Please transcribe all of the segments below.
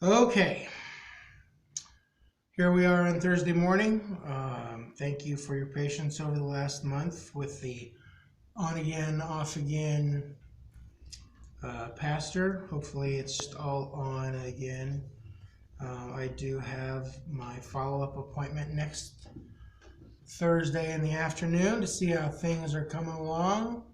Okay, here we are on Thursday morning. Thank you for your patience over the last month with the on again, off again pastor. Hopefully it's just all on again. I do have my follow-up appointment next Thursday in the afternoon to see how things are coming along.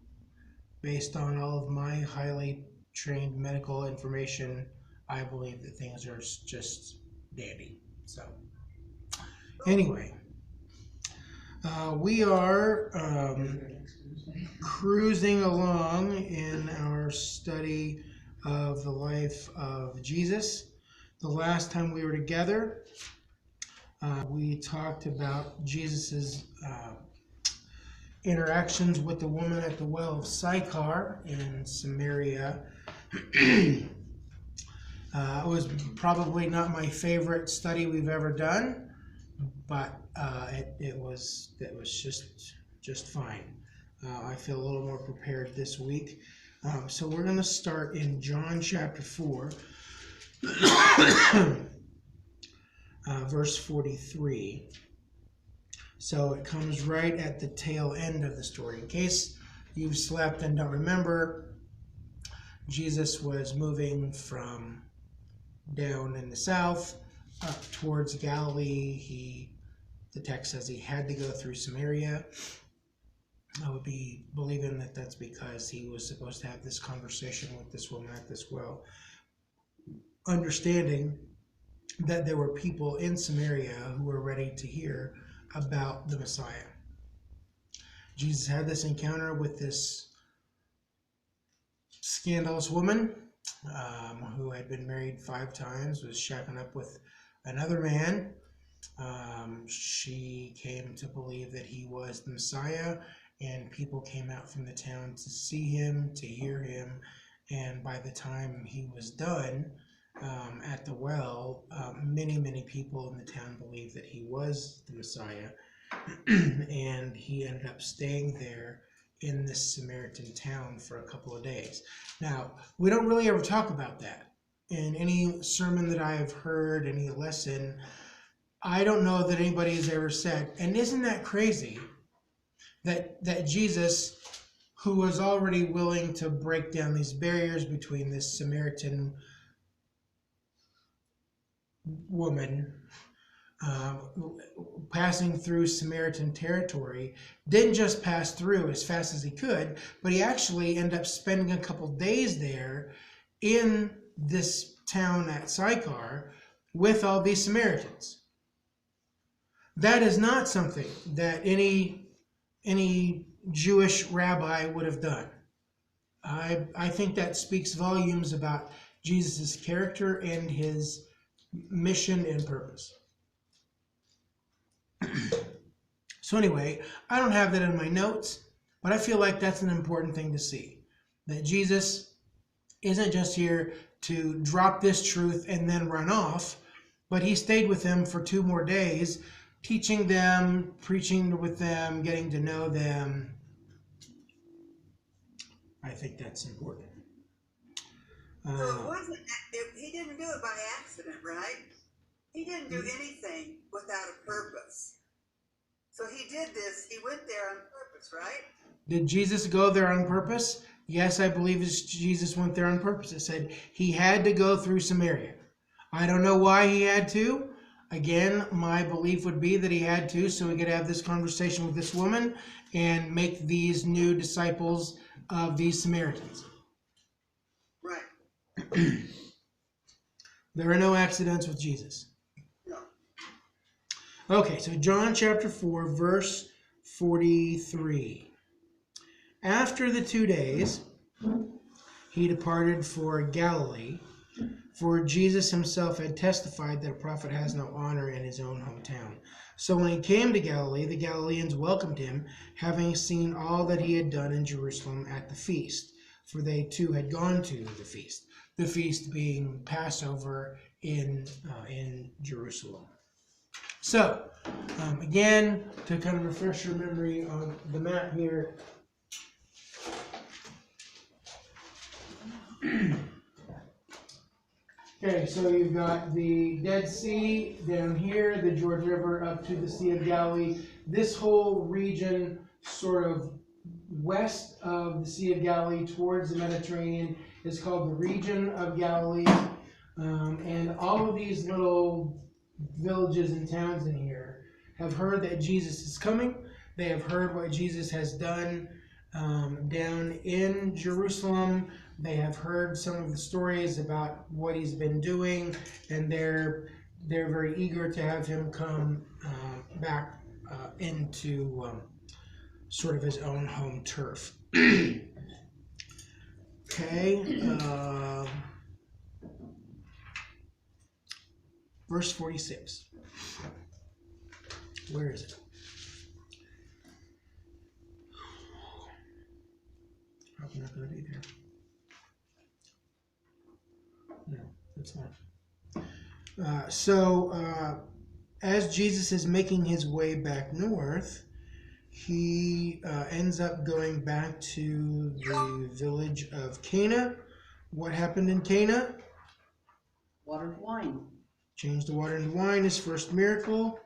Based on all of my highly trained medical information, I believe that things are just dandy. So anyway, we are cruising along in our study of the life of Jesus. The last time we were together, we talked about Jesus's interactions with the woman at the well of Sychar in Samaria. It was probably not my favorite study we've ever done, but it was just fine. I feel a little more prepared this week. So we're going to start in John chapter 4, verse 43. So it comes right at the tail end of the story. In case you've slept and don't remember, Jesus was moving from down in the south up towards Galilee. The text says he had to go through Samaria. I would be believing that that's because he was supposed to have this conversation with this woman at this well, understanding that there were people in Samaria who were ready to hear about the Messiah. Jesus had this encounter with this scandalous woman who had been married 5 times, was shacking up with another man. She came to believe that he was the Messiah, and people came out from the town to see him, to hear him, and by the time he was done at the well, many people in the town believed that he was the Messiah, and he ended up staying there in this Samaritan town for a couple of days. Now, we don't really ever talk about that in any sermon that I have heard, any lesson. I don't know that anybody has ever said, and isn't that crazy that Jesus, who was already willing to break down these barriers between this Samaritan woman passing through Samaritan territory, didn't just pass through as fast as he could, but he actually ended up spending a couple days there in this town at Sychar with all these Samaritans. That is not something that any Jewish rabbi would have done. I think that speaks volumes about Jesus' character and his mission and purpose. So anyway, I don't have that in my notes, but I feel like that's an important thing to see. That Jesus isn't just here to drop this truth and then run off, but he stayed with them for 2 more days, teaching them, preaching with them, getting to know them. I think that's important. So it wasn't, he didn't do it by accident, right? He didn't do anything without a purpose. So he did this, he went there on purpose, right? Did Jesus go there on purpose? Yes, I believe Jesus went there on purpose. It said he had to go through Samaria. I don't know why he had to. Again, my belief would be that he had to so he could have this conversation with this woman and make these new disciples of these Samaritans. Right. There are no accidents with Jesus. No. Okay, so John chapter 4, verse 43. After the 2 days, he departed for Galilee, for Jesus himself had testified that a prophet has no honor in his own hometown. So when he came to Galilee, the Galileans welcomed him, having seen all that he had done in Jerusalem at the feast, for they too had gone to the feast being Passover in Jerusalem. So, again, to kind of refresh your memory on the map here, Okay, so you've got the Dead Sea down here, the Jordan River up to the Sea of Galilee. This whole region, sort of west of the Sea of Galilee towards the Mediterranean, is called the region of Galilee. And all of these little villages and towns in here have heard that Jesus is coming. They have heard what Jesus has done down in Jerusalem. They have heard some of the stories about what he's been doing, and they're very eager to have him come back into sort of his own home turf. Okay. Verse 46. Where is it? Probably not going to be there. No, that's not. So, as Jesus is making his way back north, he ends up going back to the village of Cana. What happened in Cana? Water to wine. Changed the water into wine, his first miracle.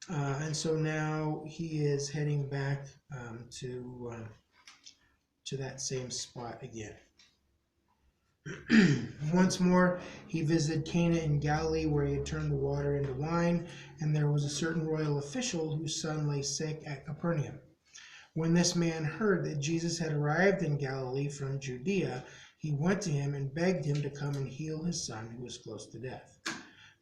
And so now he is heading back to that same spot again. Once more, he visited Cana in Galilee, where he had turned the water into wine, and there was a certain royal official whose son lay sick at Capernaum. When this man heard that Jesus had arrived in Galilee from Judea, he went to him and begged him to come and heal his son, who was close to death.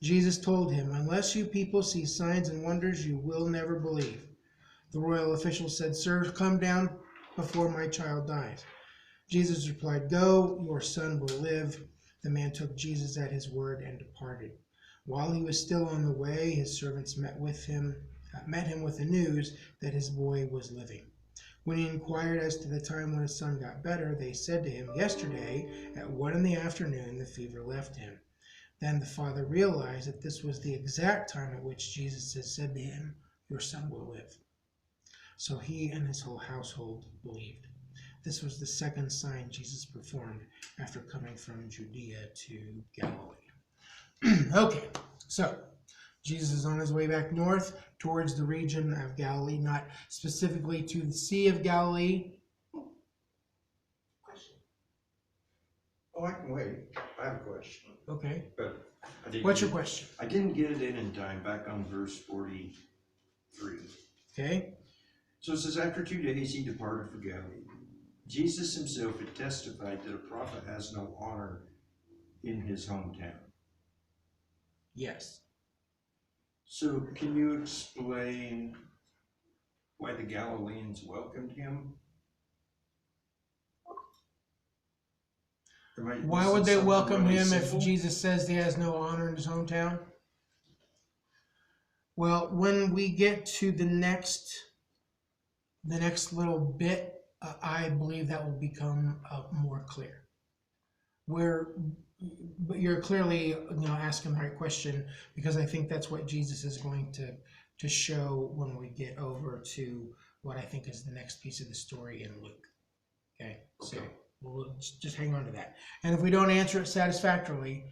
Jesus told him, "Unless you people see signs and wonders, you will never believe." The royal official said, "Sir, come down before my child dies." Jesus replied, "Go, your son will live." The man took Jesus at his word and departed. While he was still on the way, his servants met him with the news that his boy was living. When he inquired as to the time when his son got better, they said to him, "Yesterday, at 1 p.m, the fever left him." Then the father realized that this was the exact time at which Jesus had said to him, "Your son will live." So he and his whole household believed. This was the second sign Jesus performed after coming from Judea to Galilee. Okay, so Jesus is on his way back north towards the region of Galilee, not specifically to the Sea of Galilee. Question. Oh, I can wait. I have a question. Okay. But What's your question? I didn't get it in time, back on verse 43. Okay. So it says, after 2 days he departed for Galilee. Jesus himself had testified that a prophet has no honor in his hometown. Yes. So can you explain why the Galileans welcomed him? Why would they welcome him if Jesus says he has no honor in his hometown? Well, when we get to the next little bit, I believe that will become more clear. But you're clearly, asking the right question, because I think that's what Jesus is going to show when we get over to what I think is the next piece of the story in Luke. Okay. So we'll just hang on to that. And if we don't answer it satisfactorily,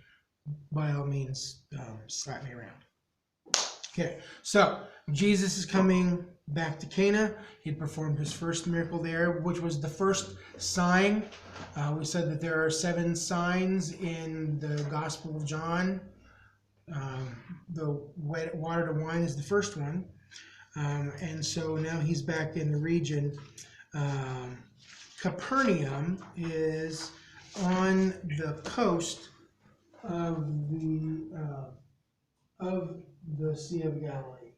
by all means, slap me around. Okay, so Jesus is coming back to Cana. He performed his first miracle there, which was the first sign. We said that there are 7 signs in the Gospel of John. The water to wine is the first one. And so now he's back in the region. Capernaum is on the coast of the Sea of Galilee,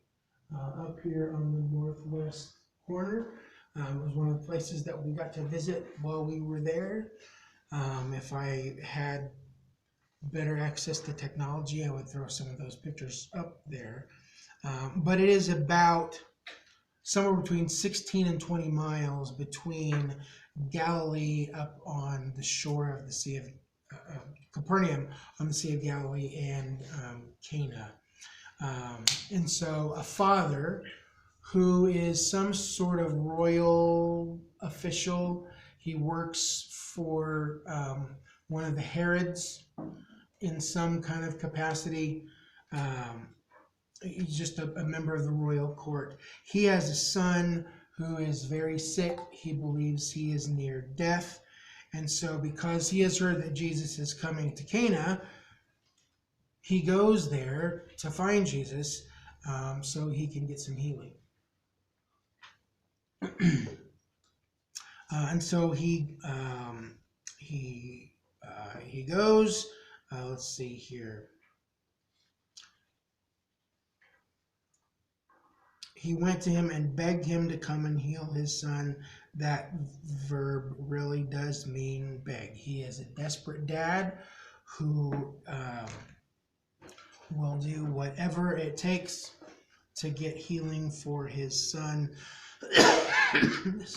up here on the northwest corner. It was one of the places that we got to visit while we were there. If I had better access to technology, I would throw some of those pictures up there. But it is about somewhere between 16 and 20 miles between Galilee up on the shore of the Sea of Capernaum on the Sea of Galilee and Cana. And so a father who is some sort of royal official, he works for one of the Herods, in some kind of capacity. He's just a member of the royal court. He has a son who is very sick. He believes he is near death. And so because he has heard that Jesus is coming to Cana, he goes there to find Jesus so he can get some healing. And so he goes. Let's see here. He went to him and begged him to come and heal his son. That verb really does mean beg. He is a desperate dad who will do whatever it takes to get healing for his son.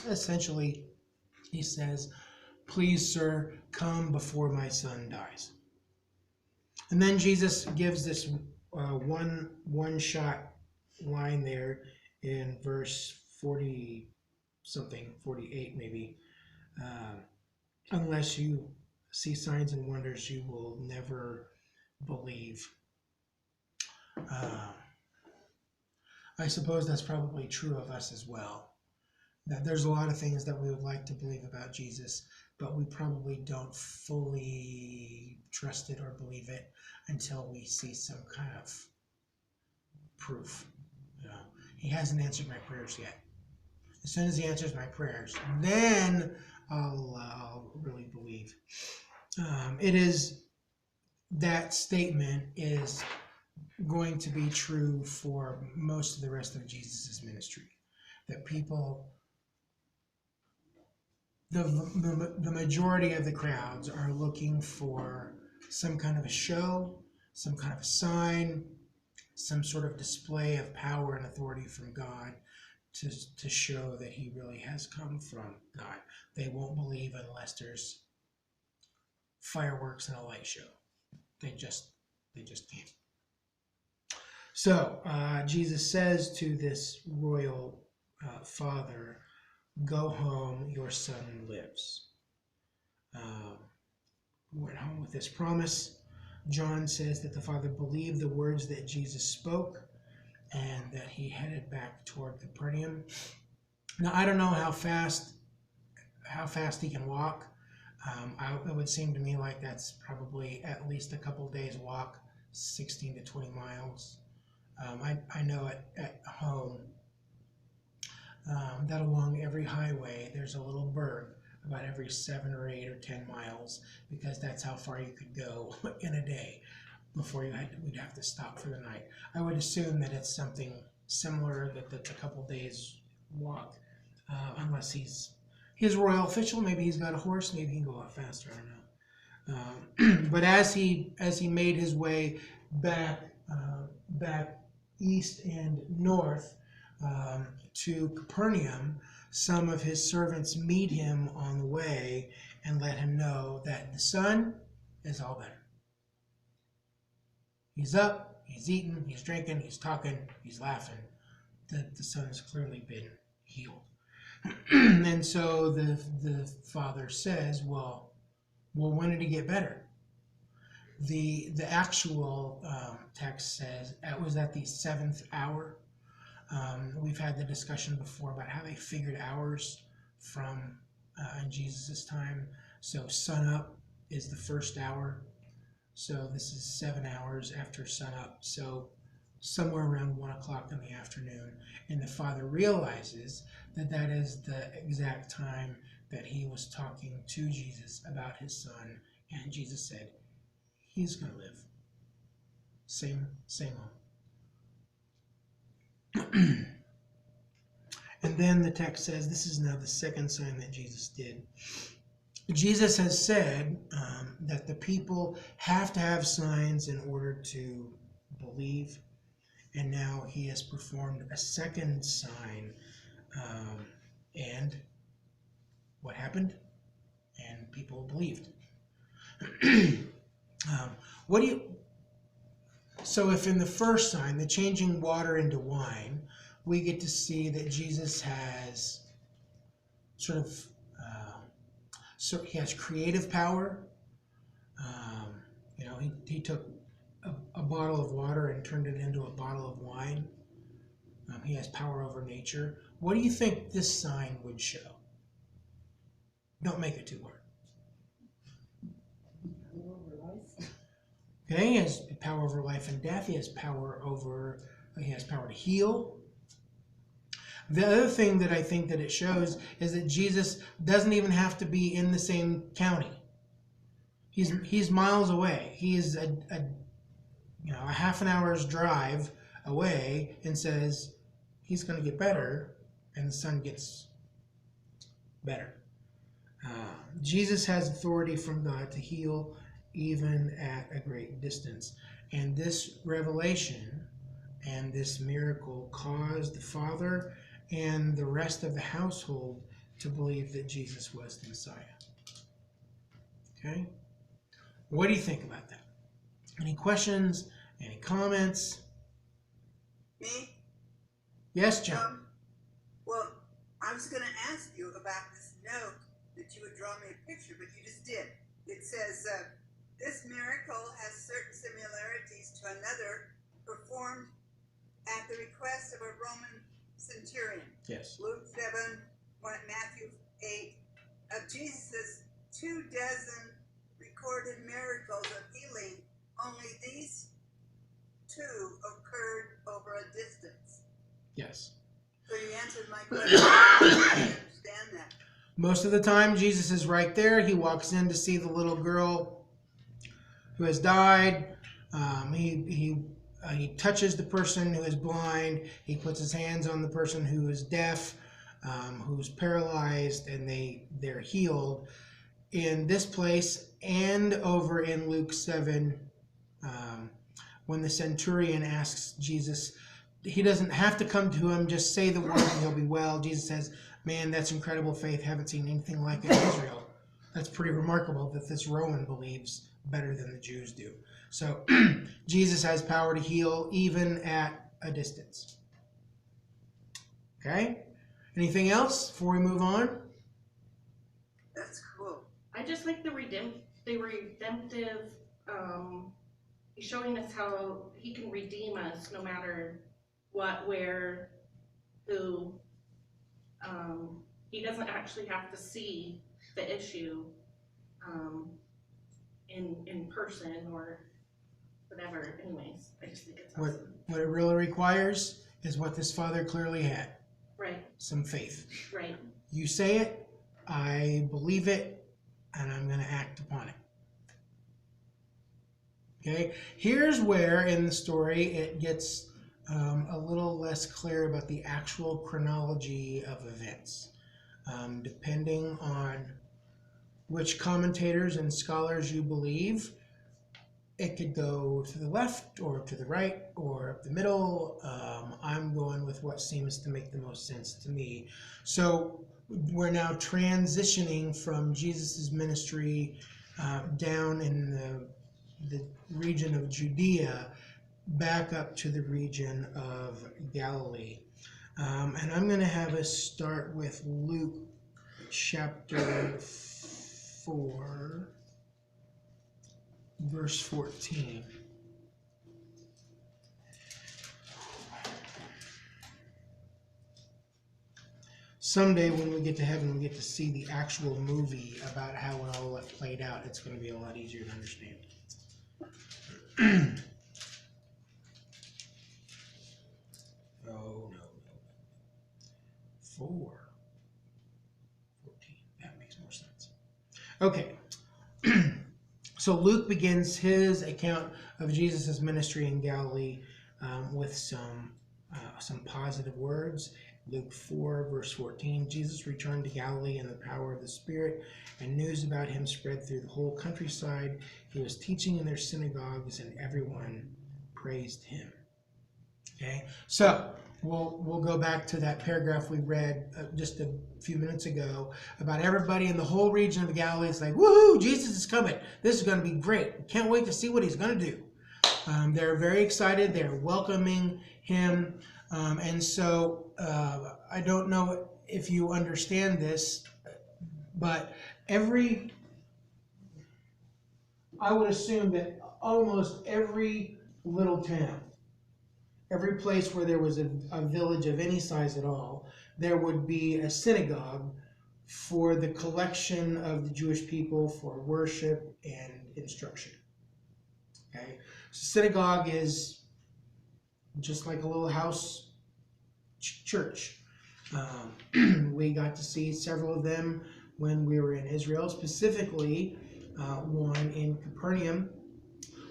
Essentially, he says, "Please, sir, come before my son dies." And then Jesus gives this one-shot line there in verse 40 something, 48 maybe. Unless you see signs and wonders, you will never believe. I suppose that's probably true of us as well. That there's a lot of things that we would like to believe about Jesus, but we probably don't fully trust it or believe it until we see some kind of proof. He hasn't answered my prayers yet. As soon as he answers my prayers, then I'll really believe. That statement is going to be true for most of the rest of Jesus' ministry. That people, the majority of the crowds are looking for some kind of a show, some kind of a sign, some sort of display of power and authority from God to show that he really has come from God. They won't believe unless there's fireworks and a light show. They just can't. So Jesus says to this royal father, "Go home, your son lives." Went home with this promise. John says that the father believed the words that Jesus spoke and that he headed back toward Capernaum. Now, I don't know how fast he can walk. It would seem to me like that's probably at least a couple days walk, 16 to 20 miles. I know at home that along every highway there's a little berg about every 7 or 8 or 10 miles, because that's how far you could go in a day before we'd have to stop for the night. I would assume that it's something similar, that's a couple days walk, unless he's a royal official. Maybe he's got a horse, maybe he can go a lot faster, I don't know. But as he made his way back east and north to Capernaum, some of his servants meet him on the way and let him know that the son is all better. He's up, he's eating, he's drinking, he's talking, he's laughing. The son has clearly been healed. And so the father says, well, when did he get better? The actual text says it was at the 7th hour. We've had the discussion before about how they figured hours from in Jesus' time. So sun up is the first hour. So this is 7 hours after sun up. So somewhere around 1 o'clock in the afternoon. And the father realizes that is the exact time that he was talking to Jesus about his son. And Jesus said, he's going to live. Same on. And then the text says, this is now the second sign that Jesus did. Jesus has said that the people have to have signs in order to believe. And now he has performed a second sign. And what happened? And people believed. So if in the first sign, the changing water into wine, we get to see that Jesus has sort of, so he has creative power. You know, he took a bottle of water and turned it into a bottle of wine. He has power over nature. What do you think this sign would show? Don't make it too hard. Okay, he has power over life and death. He has power to heal. The other thing that I think that it shows is that Jesus doesn't even have to be in the same county. He's miles away. He is a half an hour's drive away, and says he's going to get better, and the son gets better. Jesus has authority from God to heal even at a great distance. And this revelation and this miracle caused the father and the rest of the household to believe that Jesus was the Messiah. Okay? What do you think about that? Any questions? Any comments? Me? Yes, John? Well, I was going to ask you about this note that you would draw me a picture, but you just did. It says, this miracle has certain similarities to another performed at the request of a Roman centurion. Yes. Luke 7, Matthew 8. Of Jesus' 24 recorded miracles of healing, only these two occurred over a distance. Yes. So you answered my question. I understand that. Most of the time, Jesus is right there. He walks in to see the little girl who has died. He touches the person who is blind. He puts his hands on the person who is deaf, who's paralyzed, and they're healed. In this place and over in Luke 7, when the centurion asks Jesus, he doesn't have to come to him, just say the word and he'll be well. Jesus says, man, that's incredible faith. Haven't seen anything like it in Israel. That's pretty remarkable that this Roman believes better than the Jews do. So Jesus has power to heal even at a distance. Okay? Anything else before we move on? That's cool. I just like the redemptive, he's showing us how he can redeem us no matter what, where, who. He doesn't actually have to see the issue in person or whatever. Anyways, I just think it's awesome. What it really requires is what this father clearly had. Right. Some faith. Right. You say it, I believe it, and I'm going to act upon it. Okay? Here's where in the story it gets a little less clear about the actual chronology of events. Depending on which commentators and scholars you believe, it could go to the left or to the right or up the middle. I'm going with what seems to make the most sense to me. So we're now transitioning from Jesus's ministry down in the region of Judea back up to the region of Galilee. And I'm going to have us start with Luke chapter 4, verse 14. Someday when we get to heaven, we get to see the actual movie about how it all played out. It's going to be a lot easier to understand. Oh, no. 4. 14. That makes more sense. Okay. So Luke begins his account of Jesus' ministry in Galilee with some positive words. Luke 4, verse 14, Jesus returned to Galilee in the power of the Spirit, and news about him spread through the whole countryside. He was teaching in their synagogues, and everyone praised him. Okay, so we'll go back to that paragraph we read just a few minutes ago about everybody in the whole region of Galilee. It's like, woohoo, Jesus is coming. This is going to be great. Can't wait to see what he's going to do. They're very excited. They're welcoming him. And so I don't know if you understand this, but every I would assume that almost every little town, every place where there was a village of any size at all, there would be a synagogue for the collection of the Jewish people for worship and instruction. Okay, so synagogue is just like a little house church. We got to see several of them when we were in Israel, specifically one in Capernaum,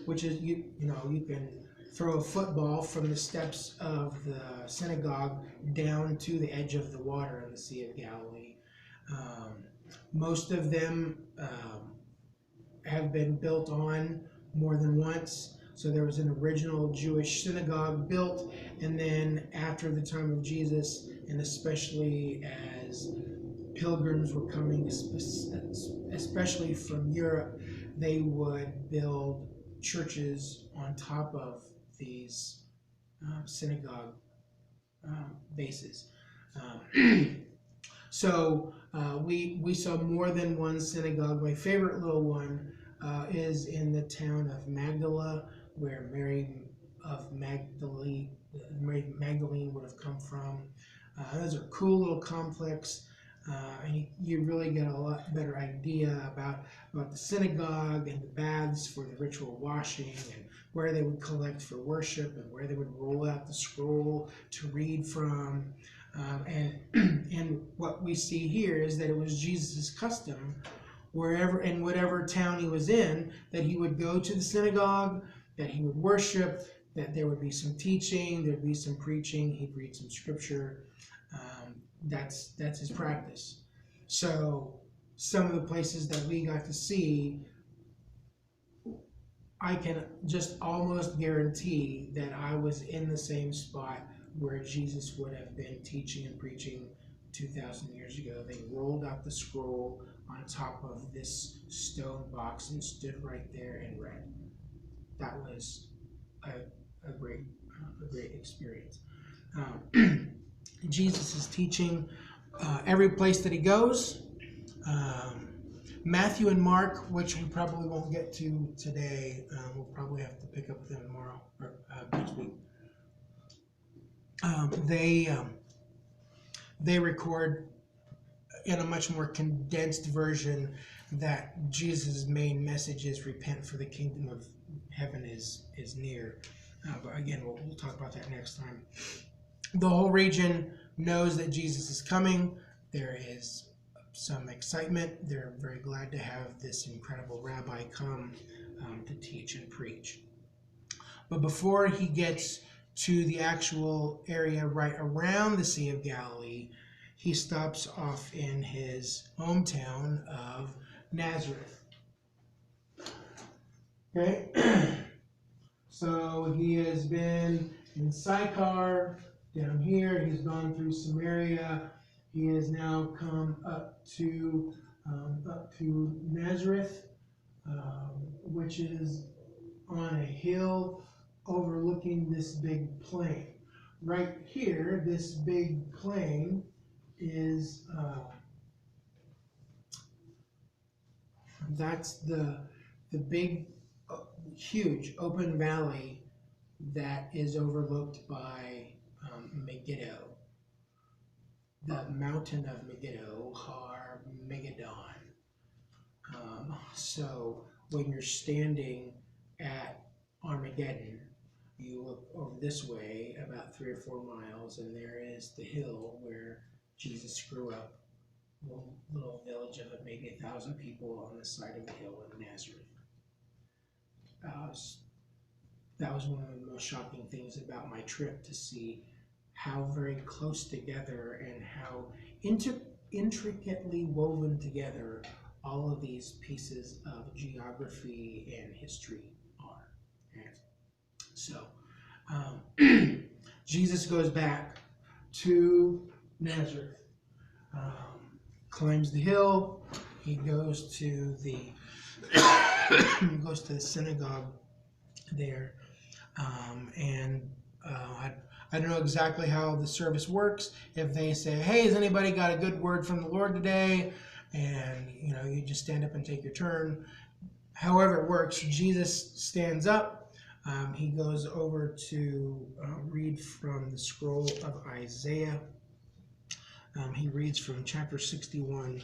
which is you can throw a football from the steps of the synagogue down to the edge of the water in the Sea of Galilee. Most of them have been built on more than once. So there was an original Jewish synagogue built, and then after the time of Jesus, and especially as pilgrims were coming, especially from Europe, they would build churches on top of these synagogue bases. So we saw more than one synagogue. My favorite little one is in the town of Magdala, where Mary Magdalene would have come from. Those are cool little complex, and you really get a lot better idea about the synagogue and the baths for the ritual washing, and where they would collect for worship, and where they would roll out the scroll to read from. And what we see here is that it was Jesus' custom, wherever in whatever town he was in, that he would go to the synagogue, that he would worship, that there would be some teaching, there'd be some preaching, he'd read some scripture. That's his practice. So some of the places that we got to see, I can just almost guarantee that I was in the same spot where Jesus would have been teaching and preaching 2,000 years ago. They rolled out the scroll on top of this stone box and stood right there and read. That was a great experience. Jesus is teaching every place that he goes. Matthew and Mark, which we probably won't get to today, we'll probably have to pick up them tomorrow or next week. They record in a much more condensed version that Jesus' main message is repent, for the kingdom of heaven is near. But again, we'll talk about that next time. The whole region knows that Jesus is coming. There is some excitement. They're very glad to have this incredible rabbi come to teach and preach. But before he gets to the actual area right around the Sea of Galilee, he stops off in his hometown of Nazareth. Okay? So he has been in Sychar, down here. He's gone through Samaria. He has now come up to Nazareth, which is on a hill overlooking this big plain. Right here, this big plain is that's the big, huge open valley that is overlooked by Megiddo, the mountain of Megiddo, or Megadon. So when you're standing at Armageddon, you look over this way about 3 or 4 miles, and there is the hill where Jesus grew up. A little village of maybe 1,000 people on the side of the hill in Nazareth. That was one of the most shocking things about my trip, to see how very close together and how intricately woven together all of these pieces of geography and history are. Okay. So Jesus goes back to Nazareth, climbs the hill. He goes to the synagogue there, and I don't know exactly how the service works. If they say, "Hey, has anybody got a good word from the Lord today?" and you just stand up and take your turn. however it works, Jesus stands up. He goes over to read from the scroll of Isaiah. He reads from chapter 61,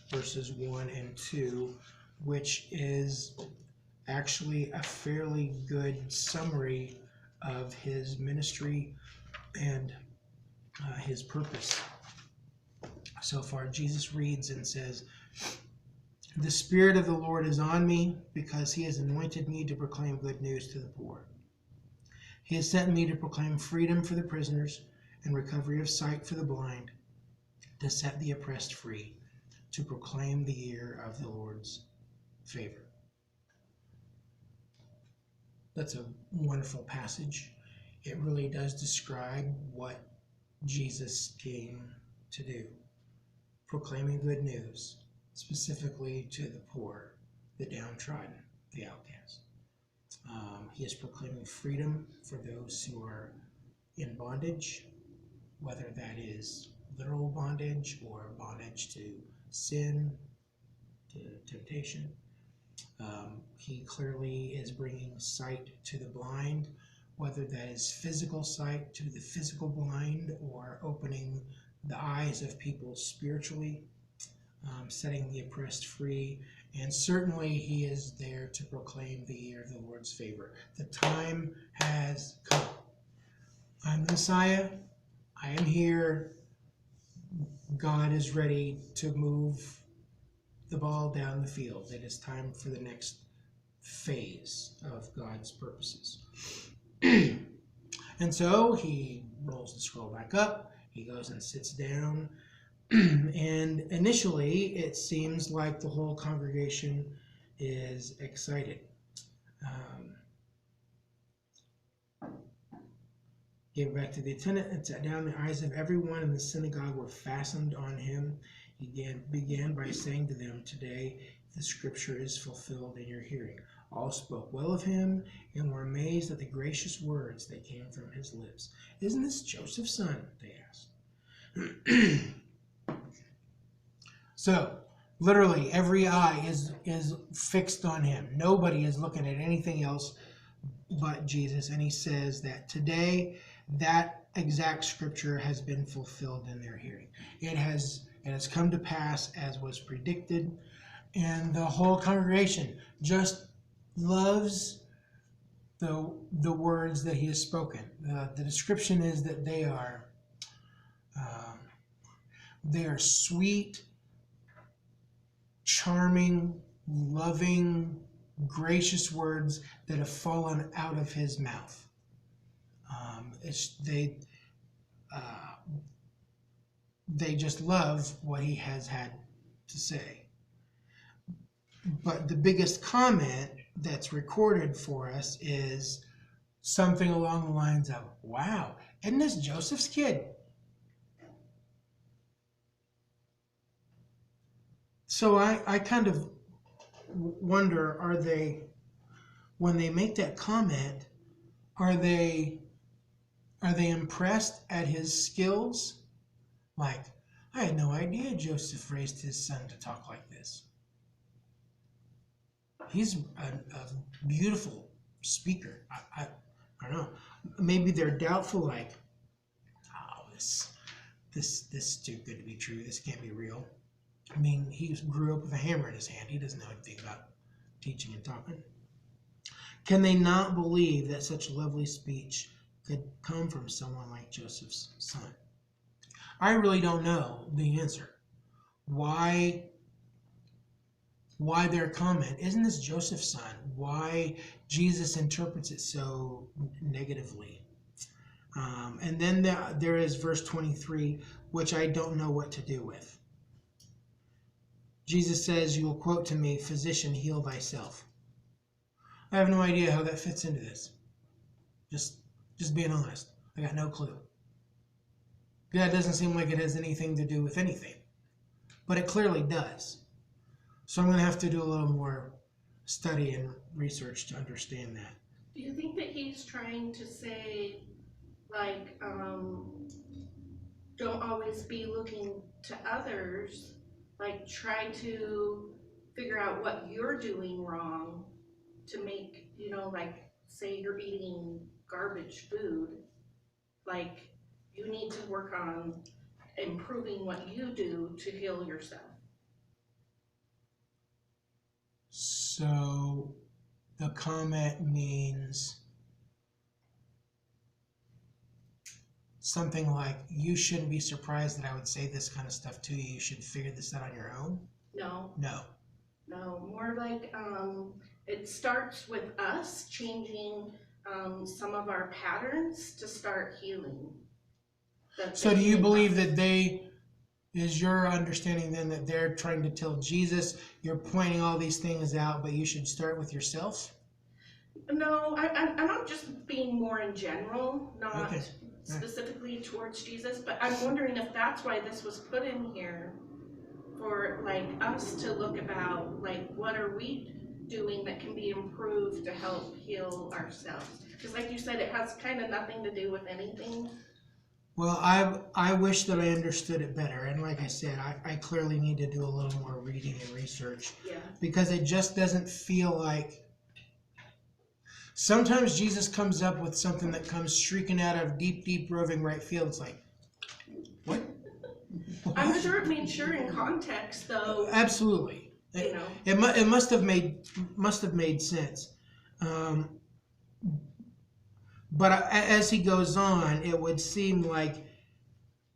verses 1 and 2, which is actually a fairly good summary of his ministry and his purpose. So far, Jesus reads and says, "The Spirit of the Lord is on me, because he has anointed me to proclaim good news to the poor. He has sent me to proclaim freedom for the prisoners and recovery of sight for the blind, to set the oppressed free, to proclaim the year of the Lord's favor." That's a wonderful passage. It really does describe what Jesus came to do, proclaiming good news, specifically to the poor, the downtrodden, the outcast. He is proclaiming freedom for those who are in bondage, whether that is literal bondage or bondage to sin, to temptation. He clearly is bringing sight to the blind, whether that is physical sight to the physical blind or opening the eyes of people spiritually, setting the oppressed free. And certainly he is there to proclaim the year of the Lord's favor. The time has come. I'm the Messiah. I am here. God is ready to move the ball down the field. It is time for the next phase of God's purposes. And so he rolls the scroll back up. He goes and sits down. And initially, it seems like the whole congregation is excited. Gave back to the attendant and sat down. The eyes of everyone in the synagogue were fastened on him. He began by saying to them, "Today the scripture is fulfilled in your hearing." All spoke well of him and were amazed at the gracious words that came from his lips. "Isn't this Joseph's son?" they asked. So, literally, every eye is fixed on him. Nobody is looking at anything else but Jesus. And he says that today, that exact scripture has been fulfilled in their hearing. It has come to pass as was predicted. And the whole congregation just loves the words that he has spoken. The description is that they are sweet, charming, loving, gracious words that have fallen out of his mouth. They just love what he has had to say. But the biggest comment that's recorded for us is something along the lines of, "Wow, isn't this Joseph's kid?" So I kind of wonder, when they make that comment, are they impressed at his skills? Like, I had no idea Joseph raised his son to talk like this. He's a beautiful speaker. I don't know. Maybe they're doubtful, like, "Oh, this is too good to be true. This can't be real." I mean, he grew up with a hammer in his hand. He doesn't know anything about teaching and talking. Can they not believe that such lovely speech could come from someone like Joseph's son? I really don't know the answer. Why their comment, "Isn't this Joseph's son?" Why Jesus interprets it so negatively. And then there is verse 23, which I don't know what to do with. Jesus says, "You will quote to me, 'Physician, heal thyself.'" I have no idea how that fits into this. Just being honest. I got no clue. That doesn't seem like it has anything to do with anything. But it clearly does. So I'm going to have to do a little more study and research to understand that. Do you think that he's trying to say, like, don't always be looking to others, like try to figure out what you're doing wrong to make, like, say you're eating garbage food, like, you need to work on improving what you do to heal yourself. So the comment means something like, you shouldn't be surprised that I would say this kind of stuff to you. You should figure this out on your own. No, No. more like it starts with us changing some of our patterns to start healing. So do you believe that is your understanding then that they're trying to tell Jesus, you're pointing all these things out, but you should start with yourself? No, I'm not just being more in general, not Okay. specifically towards Jesus, but I'm wondering if that's why this was put in here, for like us to look about, like, what are we doing that can be improved to help heal ourselves? Because like you said, it has kind of nothing to do with anything. Well, I wish that I understood it better. And like I said, I clearly need to do a little more reading and research. Yeah. Because it just doesn't feel like... Sometimes Jesus comes up with something that comes shrieking out of deep, deep roving right field. It's like, what? I'm sure it made sure in context, though. Absolutely. It must have made sense. But as he goes on, it would seem like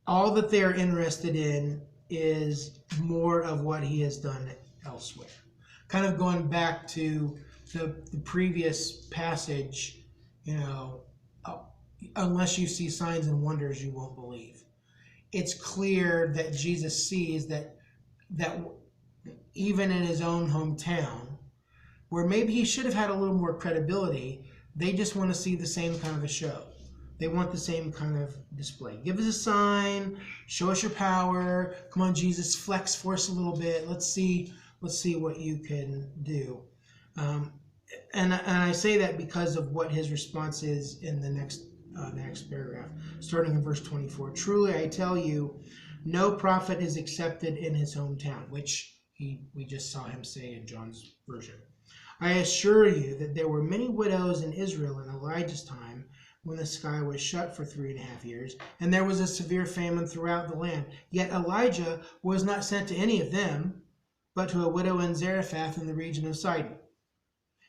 all that they're interested in is more of what he has done elsewhere. Kind of going back to the previous passage, unless you see signs and wonders, you won't believe. It's clear that Jesus sees that even in his own hometown, where maybe he should have had a little more credibility, they just want to see the same kind of a show. They want the same kind of display. Give us a sign, show us your power. Come on, Jesus, flex for us a little bit. Let's see what you can do. And I say that because of what his response is in the next paragraph, starting in verse 24. Truly, I tell you, no prophet is accepted in his hometown, which we just saw him say in John's version. I assure you that there were many widows in Israel in Elijah's time, when the sky was shut for 3.5 years, and there was a severe famine throughout the land. Yet Elijah was not sent to any of them, but to a widow in Zarephath in the region of Sidon.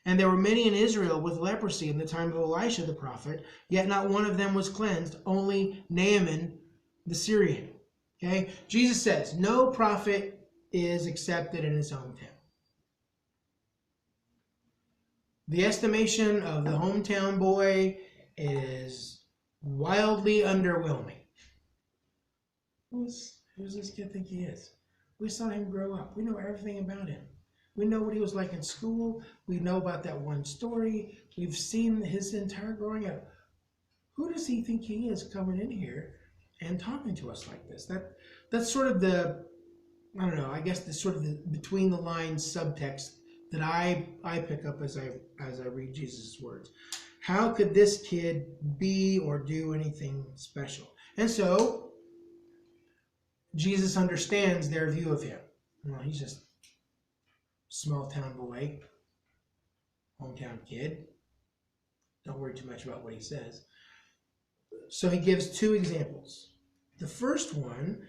And there were many in Israel with leprosy in the time of Elisha the prophet, yet not one of them was cleansed, only Naaman the Syrian. Okay? Jesus says, no prophet is accepted in his hometown. The estimation of the hometown boy is wildly underwhelming. Who's this kid think he is? We saw him grow up. We know everything about him. We know what he was like in school. We know about that one story. We've seen his entire growing up. Who does he think he is coming in here and talking to us like this? That's sort of the, I don't know, I guess the sort of the between the lines subtext that I pick up as I read Jesus' words. How could this kid be or do anything special? And so Jesus understands their view of him. Well, he's just a small town boy, hometown kid. Don't worry too much about what he says. So he gives two examples. The first one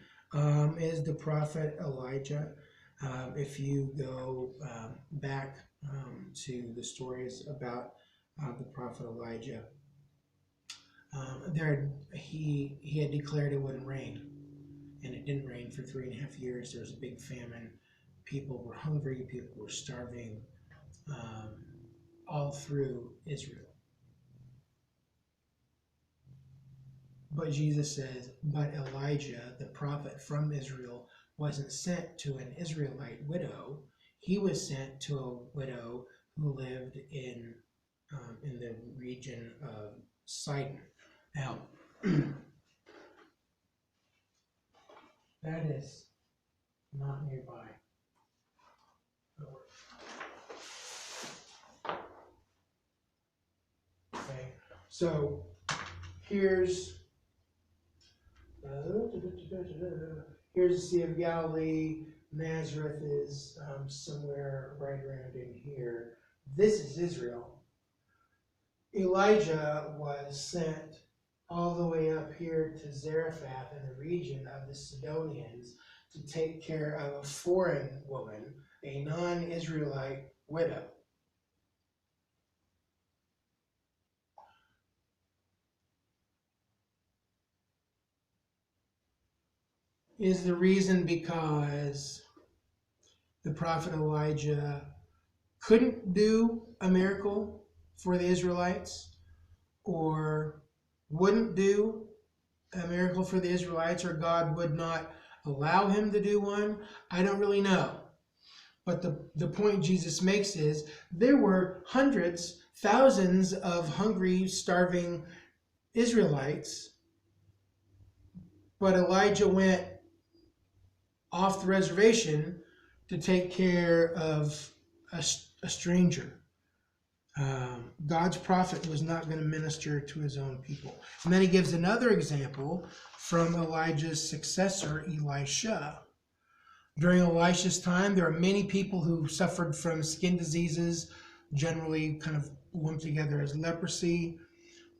is the prophet Elijah. If you go back to the stories about the prophet Elijah, he had declared it wouldn't rain, and it didn't rain for 3.5 years. There was a big famine. People were hungry. People were starving all through Israel. But Jesus says, but Elijah, the prophet from Israel, wasn't sent to an Israelite widow. He was sent to a widow who lived in the region of Sidon. Now, that is not nearby. Okay, so here's the Sea of Galilee. Nazareth is somewhere right around in here. This is Israel. Elijah was sent all the way up here to Zarephath in the region of the Sidonians to take care of a foreign woman, a non-Israelite widow. Is the reason because the prophet Elijah couldn't do a miracle for the Israelites, or wouldn't do a miracle for the Israelites, or God would not allow him to do one? I don't really know. But the point Jesus makes is there were hundreds, thousands of hungry, starving Israelites, but Elijah went off the reservation to take care of a stranger. God's prophet was not going to minister to his own people. And then he gives another example from Elijah's successor, Elisha. During Elisha's time, there are many people who suffered from skin diseases, generally kind of lumped together as leprosy.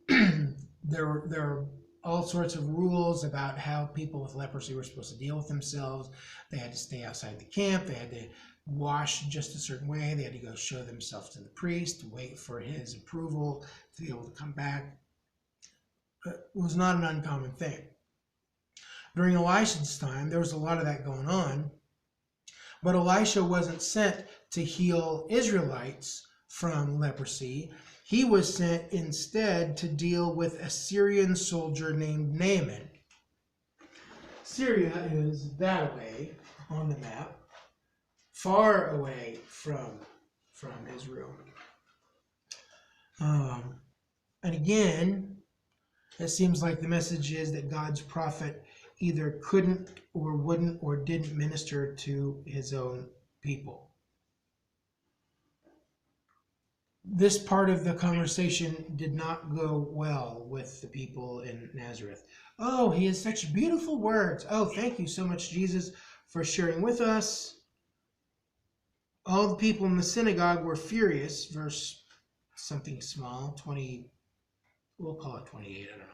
There are all sorts of rules about how people with leprosy were supposed to deal with themselves. They had to stay outside the camp. They had to wash just a certain way. They had to go show themselves to the priest, wait for his approval to be able to come back. It was not an uncommon thing. During Elisha's time, there was a lot of that going on, but Elisha wasn't sent to heal Israelites from leprosy. He was sent instead to deal with a Syrian soldier named Naaman. Syria is that way on the map, far away from Israel. And again, it seems like the message is that God's prophet either couldn't or wouldn't or didn't minister to his own people. This part of the conversation did not go well with the people in Nazareth. Oh, he has such beautiful words. Oh, thank you so much, Jesus, for sharing with us. All the people in the synagogue were furious. Verse something small, 20, we'll call it 28, I don't know.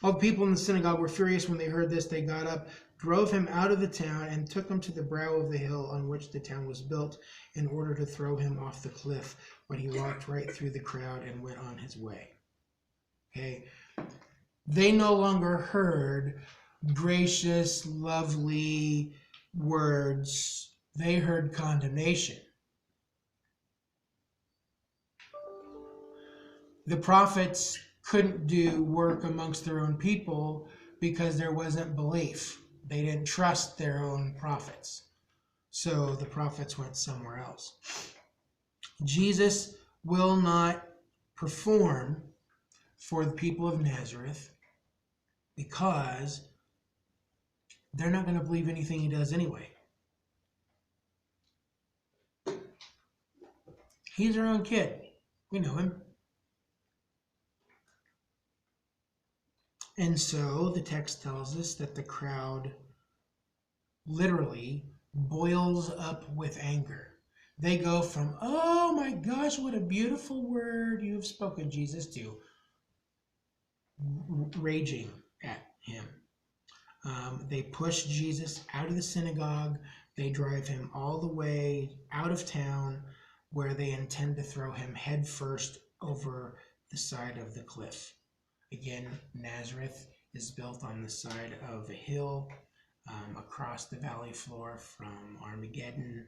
All the people in the synagogue were furious when they heard this. They got up, drove him out of the town, and took him to the brow of the hill on which the town was built in order to throw him off the cliff. But he walked right through the crowd and went on his way. Okay? They no longer heard gracious, lovely words. They heard condemnation. The prophets couldn't do work amongst their own people because there wasn't belief. They didn't trust their own prophets. So the prophets went somewhere else. Jesus will not perform for the people of Nazareth because they're not going to believe anything he does anyway. He's our own kid. We know him. And so the text tells us that the crowd literally boils up with anger. They go from, oh my gosh, what a beautiful word you have spoken, Jesus, to raging at him. They push Jesus out of the synagogue. They drive him all the way out of town, where they intend to throw him head first over the side of the cliff. Again, Nazareth is built on the side of a hill across the valley floor from Armageddon.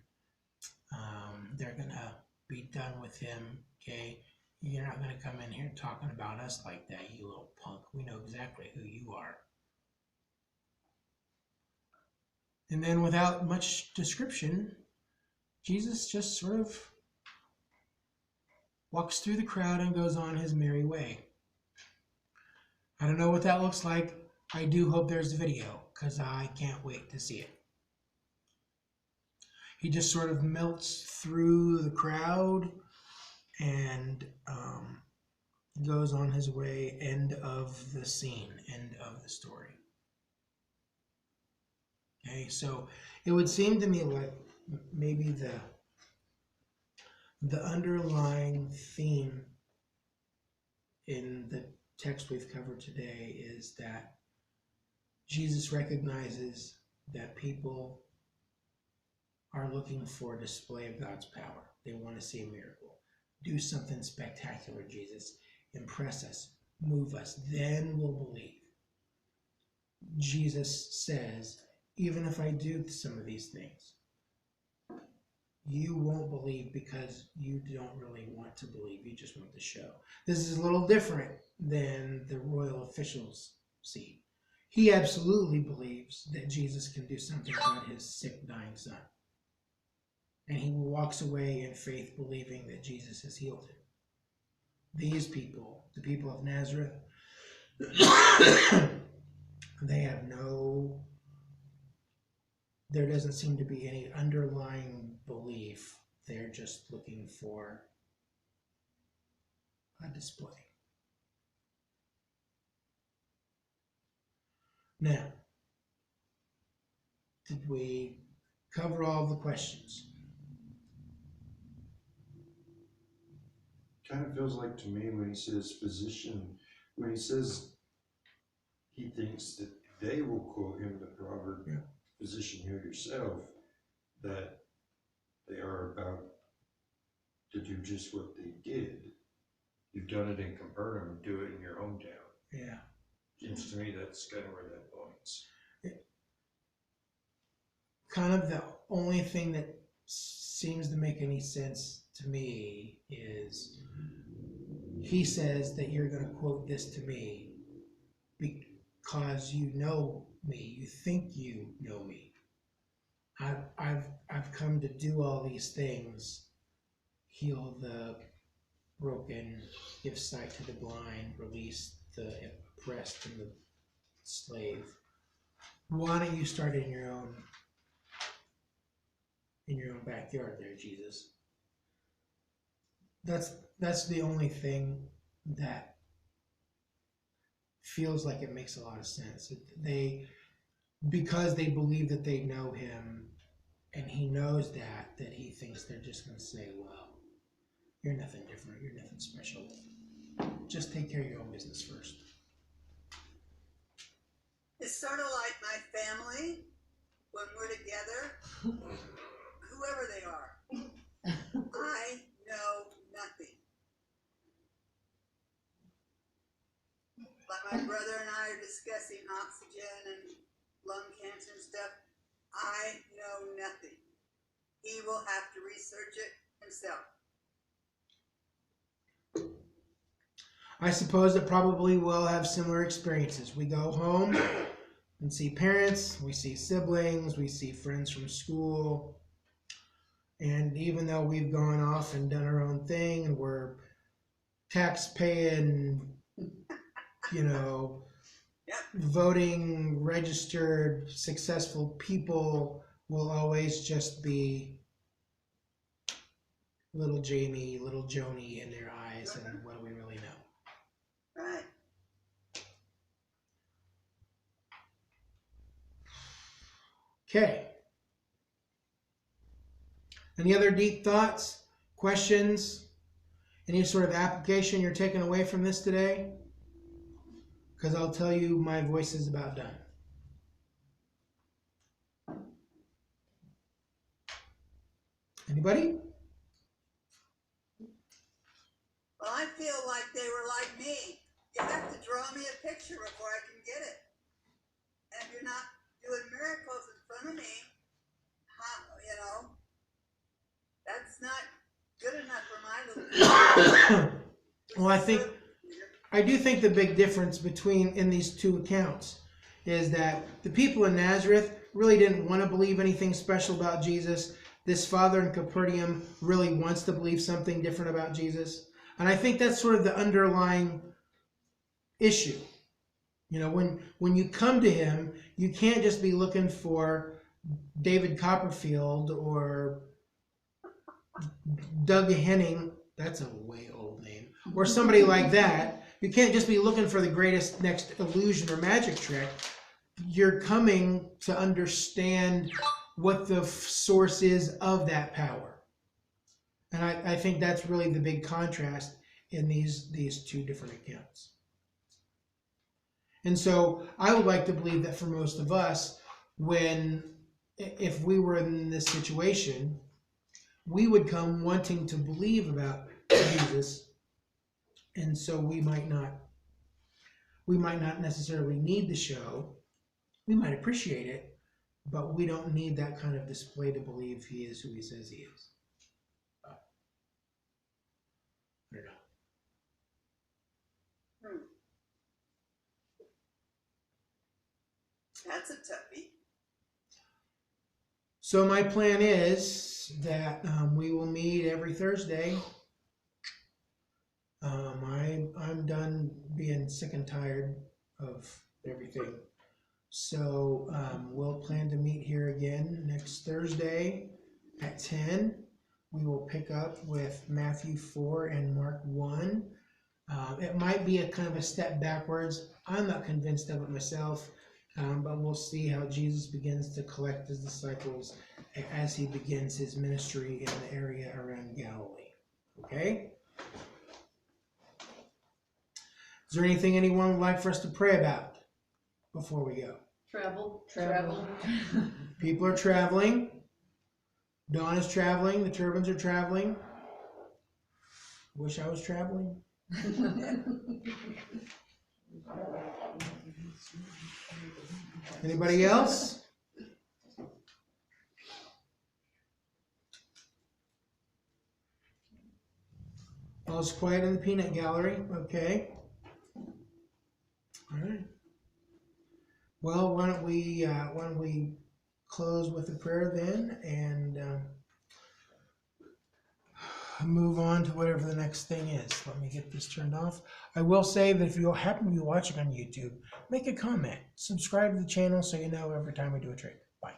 They're going to be done with him, okay? You're not going to come in here talking about us like that, you little punk. We know exactly who you are. And then without much description, Jesus just sort of walks through the crowd and goes on his merry way. I don't know what that looks like. I do hope there's a video, because I can't wait to see it. He just sort of melts through the crowd and goes on his way. End of the scene, end of the story. Okay, so it would seem to me like maybe the underlying theme in the text we've covered today is that Jesus recognizes that people are looking for a display of God's power. They want to see a miracle. Do something spectacular, Jesus. Impress us, move us, then we'll believe. Jesus says, even if I do some of these things, you won't believe because you don't really want to believe. You just want the show. This is a little different than the royal officials see. He absolutely believes that Jesus can do something about his sick, dying son. And he walks away in faith believing that Jesus has healed him. These people, the people of Nazareth, they have there doesn't seem to be any underlying belief. They're just looking for a display. Now, did we cover all the questions? Kind of feels like to me when he says physician, when he says he thinks that they will quote him the proverb, yeah. Physician, heal yourself, that they are about to do just what they did. You've done it in Capernaum, do it in your hometown. Yeah. Seems to me that's kind of where that points. Kind of the only thing that seems to make any sense to me is he says that you're going to quote this to me because you know me, you think you know me. I've come to do all these things, heal the broken, give sight to the blind, release the oppressed and the slave. Why don't you start in your own backyard there, Jesus? That's the only thing that feels like it makes a lot of sense. Because they believe that they know him, and he knows that he thinks they're just going to say, well, you're nothing different, you're nothing special. Just take care of your own business first. It's sort of like my family when we're together, whoever they are. I know nothing. Like my brother and I are discussing oxygen and lung cancer and stuff. I know nothing. He will have to research it himself. I suppose that probably we'll have similar experiences. We go home and see parents, we see siblings, we see friends from school. And even though we've gone off and done our own thing and we're tax-paying, voting, registered, successful people, will always just be little Jamie, little Joni in their eyes, and what do we really know? Right. Okay. Any other deep thoughts, questions, any sort of application you're taking away from this today? Because I'll tell you, my voice is about done. Anybody? Well, I feel like they were like me. You have to draw me a picture before I can get it. And if you're not doing miracles in front of me, that's not good enough for my little Well, I do think the big difference in these two accounts is that the people in Nazareth really didn't want to believe anything special about Jesus. This father in Capernaum really wants to believe something different about Jesus. And I think that's sort of the underlying issue. When you come to him, you can't just be looking for David Copperfield or Doug Henning. That's a way old name. Or somebody like that. You can't just be looking for the greatest next illusion or magic trick. you're coming to understand what the source is of that power. And I think that's really the big contrast in these two different accounts. And so I would like to believe that for most of us, if we were in this situation, we would come wanting to believe about Jesus, and so we might not necessarily need the show. We might appreciate it, but we don't need that kind of display to believe he is who he says he is. I don't know. That's a toughie. So my plan is that we will meet every Thursday. I'm done being sick and tired of everything. So we'll plan to meet here again next Thursday at 10. We will pick up with Matthew 4 and Mark 1. It might be a kind of a step backwards. I'm not convinced of it myself. But we'll see how Jesus begins to collect his disciples as he begins his ministry in the area around Galilee. Okay? Is there anything anyone would like for us to pray about before we go? Travel. People are traveling. Dawn is traveling. The turbans are traveling. Wish I was traveling. Anybody else? All's quiet in the peanut gallery. Okay. All right. Well, why don't we close with a prayer then, and move on to whatever the next thing is. Let me get this turned off. I will say that if you happen to be watching on YouTube, make a comment, subscribe to the channel so you know every time we do a trick. Bye.